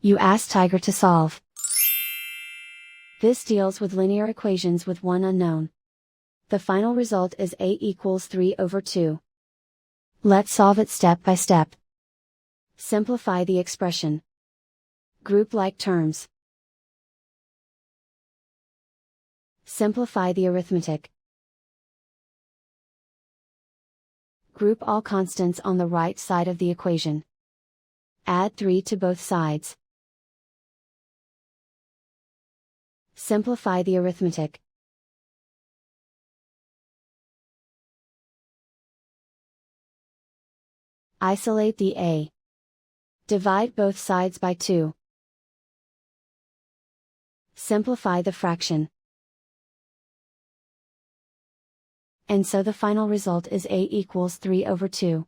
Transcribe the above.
You ask Tiger to solve. This deals with linear equations with one unknown. The final result is a equals 3/2. Let's solve it step by step. Simplify the expression. Group like terms. Simplify the arithmetic. Group all constants on the right side of the equation. Add 3 to both sides. Simplify the arithmetic. Isolate the a. Divide both sides by 2. Simplify the fraction. And so the final result is a equals 3/2.